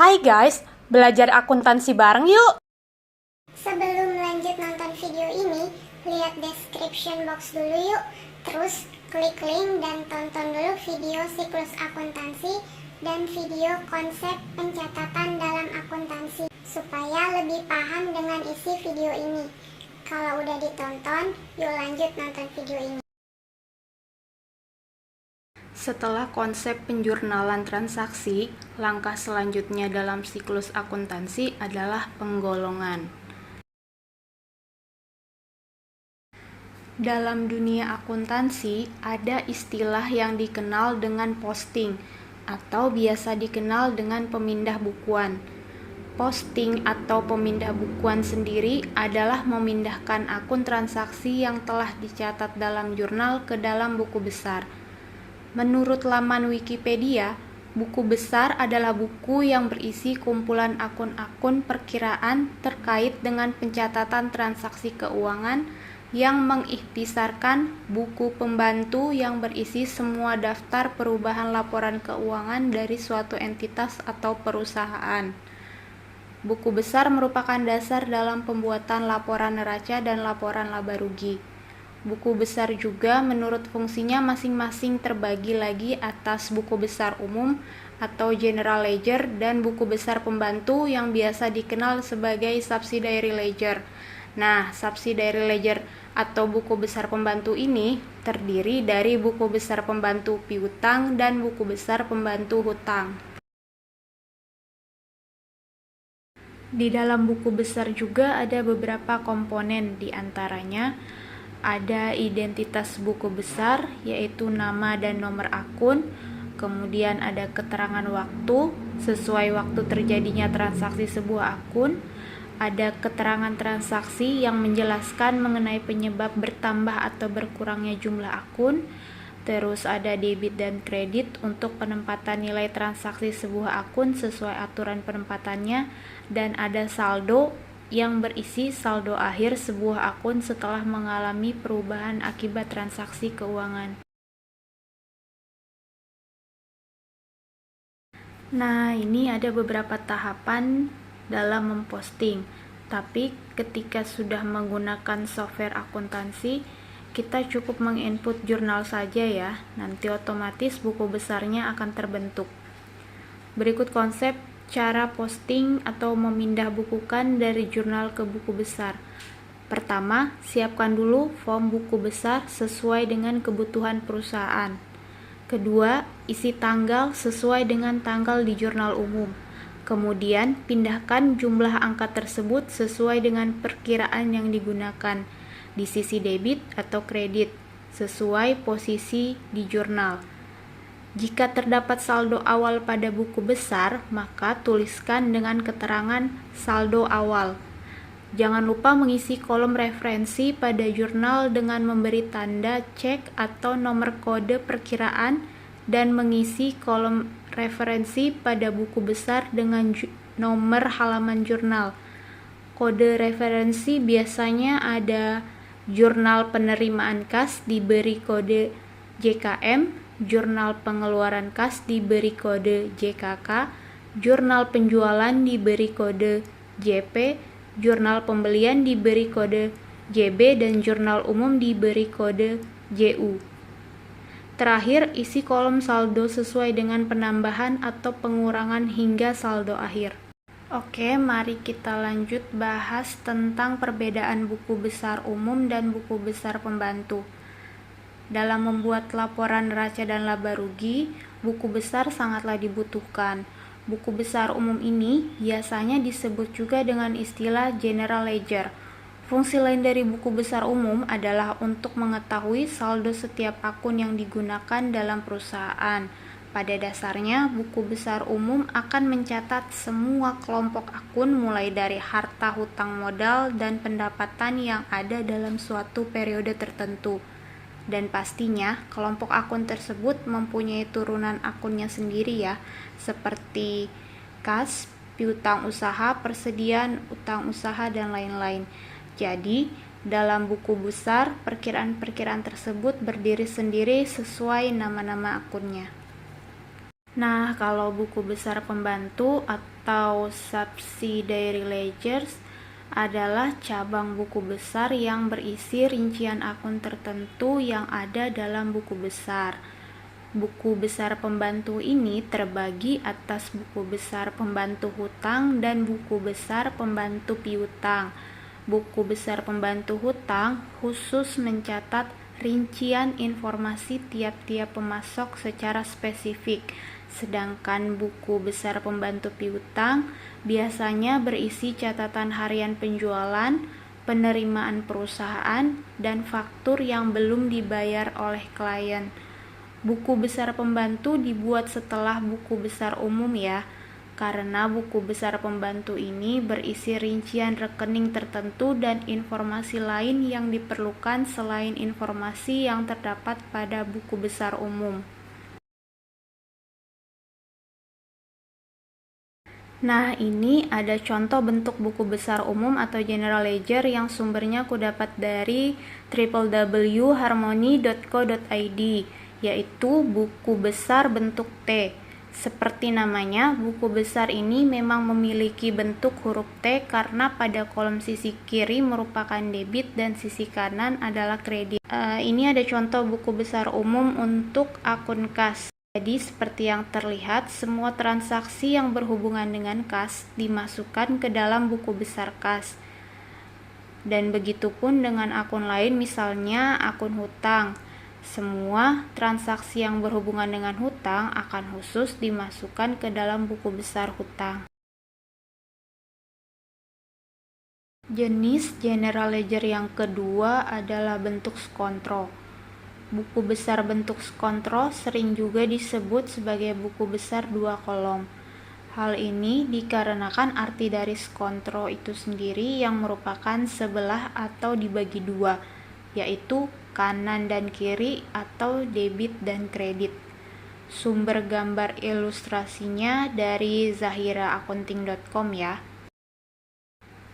Hai guys, belajar akuntansi bareng yuk! Sebelum lanjut nonton video ini, lihat description box dulu yuk. Terus klik link dan tonton dulu video siklus akuntansi dan video konsep pencatatan dalam akuntansi supaya lebih paham dengan isi video ini. Kalau udah ditonton, yuk lanjut nonton video ini. Setelah konsep penjurnalan transaksi, langkah selanjutnya dalam siklus akuntansi adalah penggolongan. Dalam dunia akuntansi, ada istilah yang dikenal dengan posting atau biasa dikenal dengan pemindah bukuan. Posting atau pemindah bukuan sendiri adalah memindahkan akun transaksi yang telah dicatat dalam jurnal ke dalam buku besar. Menurut laman Wikipedia, buku besar adalah buku yang berisi kumpulan akun-akun perkiraan terkait dengan pencatatan transaksi keuangan yang mengikhtisarkan buku pembantu yang berisi semua daftar perubahan laporan keuangan dari suatu entitas atau perusahaan. Buku besar merupakan dasar dalam pembuatan laporan neraca dan laporan laba rugi. Buku besar juga menurut fungsinya masing-masing terbagi lagi atas buku besar umum atau general ledger dan buku besar pembantu yang biasa dikenal sebagai subsidiary ledger. Nah, subsidiary ledger atau buku besar pembantu ini terdiri dari buku besar pembantu piutang dan buku besar pembantu hutang. Di dalam buku besar juga ada beberapa komponen, diantaranya ada identitas buku besar, yaitu nama dan nomor akun, kemudian ada keterangan waktu, sesuai waktu terjadinya transaksi sebuah akun, ada keterangan transaksi yang menjelaskan mengenai penyebab bertambah atau berkurangnya jumlah akun, terus ada debit dan kredit untuk penempatan nilai transaksi sebuah akun sesuai aturan penempatannya, dan ada saldo yang berisi saldo akhir sebuah akun setelah mengalami perubahan akibat transaksi keuangan. Nah, ini ada beberapa tahapan dalam memposting. Tapi ketika sudah menggunakan software akuntansi, kita cukup menginput jurnal saja ya. Nanti otomatis buku besarnya akan terbentuk. Berikut konsep cara posting atau memindah bukukan dari jurnal ke buku besar. Pertama, siapkan dulu form buku besar sesuai dengan kebutuhan perusahaan. Kedua, isi tanggal sesuai dengan tanggal di jurnal umum. Kemudian, pindahkan jumlah angka tersebut sesuai dengan perkiraan yang digunakan di sisi debit atau kredit sesuai posisi di jurnal. Jika terdapat saldo awal pada buku besar, maka tuliskan dengan keterangan saldo awal. Jangan lupa mengisi kolom referensi pada jurnal dengan memberi tanda cek atau nomor kode perkiraan dan mengisi kolom referensi pada buku besar dengan nomor halaman jurnal. Kode referensi biasanya ada jurnal penerimaan kas diberi kode JKM, jurnal pengeluaran kas diberi kode JKK, jurnal penjualan diberi kode JP, jurnal pembelian diberi kode JB, dan jurnal umum diberi kode JU. Terakhir, isi kolom saldo sesuai dengan penambahan atau pengurangan hingga saldo akhir. Oke, mari kita lanjut bahas tentang perbedaan buku besar umum dan buku besar pembantu. Dalam membuat laporan neraca dan laba rugi, buku besar sangatlah dibutuhkan. Buku besar umum ini biasanya disebut juga dengan istilah general ledger. Fungsi lain dari buku besar umum adalah untuk mengetahui saldo setiap akun yang digunakan dalam perusahaan. Pada dasarnya, buku besar umum akan mencatat semua kelompok akun mulai dari harta hutang modal dan pendapatan yang ada dalam suatu periode tertentu. Dan pastinya kelompok akun tersebut mempunyai turunan akunnya sendiri ya, seperti kas, piutang usaha, persediaan utang usaha, dan lain-lain. Jadi, dalam buku besar, perkiraan-perkiraan tersebut berdiri sendiri sesuai nama-nama akunnya. Nah, kalau buku besar pembantu atau subsidiary ledgers adalah cabang buku besar yang berisi rincian akun tertentu yang ada dalam buku besar. Buku besar pembantu ini terbagi atas buku besar pembantu hutang dan buku besar pembantu piutang. Buku besar pembantu hutang khusus mencatat rincian informasi tiap-tiap pemasok secara spesifik, sedangkan buku besar pembantu piutang biasanya berisi catatan harian penjualan, penerimaan perusahaan, dan faktur yang belum dibayar oleh klien. Buku besar pembantu dibuat setelah buku besar umum ya, karena buku besar pembantu ini berisi rincian rekening tertentu dan informasi lain yang diperlukan selain informasi yang terdapat pada buku besar umum. Nah, ini ada contoh bentuk buku besar umum atau general ledger yang sumbernya aku dapat dari www.harmony.co.id, yaitu buku besar bentuk T. Seperti namanya, buku besar ini memang memiliki bentuk huruf T karena pada kolom sisi kiri merupakan debit dan sisi kanan adalah kredit. Ini ada contoh buku besar umum untuk akun kas. Jadi seperti yang terlihat, semua transaksi yang berhubungan dengan kas dimasukkan ke dalam buku besar kas. Dan begitupun dengan akun lain, misalnya akun hutang. Semua transaksi yang berhubungan dengan hutang akan khusus dimasukkan ke dalam buku besar hutang. Jenis general ledger yang kedua adalah bentuk skontro. Buku besar bentuk skontro sering juga disebut sebagai buku besar dua kolom. Hal ini dikarenakan arti dari skontro itu sendiri yang merupakan sebelah atau dibagi dua, yaitu kanan dan kiri atau debit dan kredit. Sumber gambar ilustrasinya dari zahiraaccounting.com ya.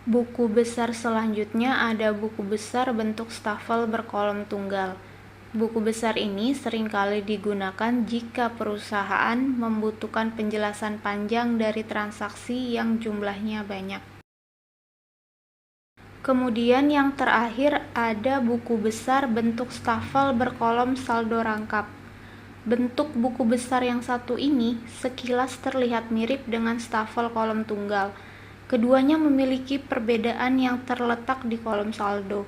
Buku besar selanjutnya ada buku besar bentuk stafel berkolom tunggal. Buku besar ini seringkali digunakan jika perusahaan membutuhkan penjelasan panjang dari transaksi yang jumlahnya banyak. Kemudian yang terakhir ada buku besar bentuk stafel berkolom saldo rangkap. Bentuk buku besar yang satu ini sekilas terlihat mirip dengan stafel kolom tunggal. Keduanya memiliki perbedaan yang terletak di kolom saldo.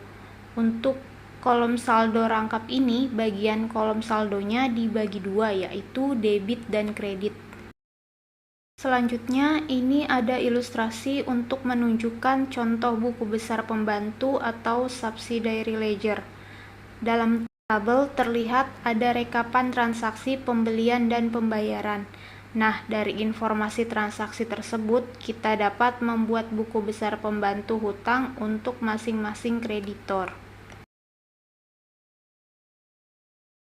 Untuk kolom saldo rangkap ini, bagian kolom saldonya dibagi dua, yaitu debit dan kredit. Selanjutnya, ini ada ilustrasi untuk menunjukkan contoh buku besar pembantu atau subsidiary ledger. Dalam tabel terlihat ada rekapan transaksi pembelian dan pembayaran. Nah, dari informasi transaksi tersebut, kita dapat membuat buku besar pembantu hutang untuk masing-masing kreditor.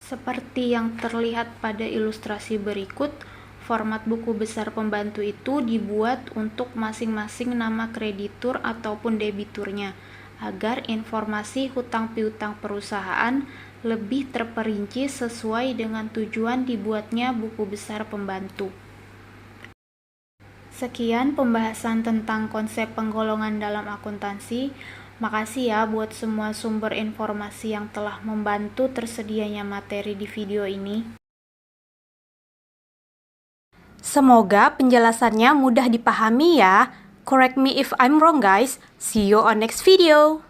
Seperti yang terlihat pada ilustrasi berikut, format buku besar pembantu itu dibuat untuk masing-masing nama kreditur ataupun debiturnya, agar informasi hutang piutang perusahaan lebih terperinci sesuai dengan tujuan dibuatnya buku besar pembantu. Sekian pembahasan tentang konsep penggolongan dalam akuntansi. Makasih ya buat semua sumber informasi yang telah membantu tersedianya materi di video ini. Semoga penjelasannya mudah dipahami ya. Correct me if I'm wrong guys. See you on next video.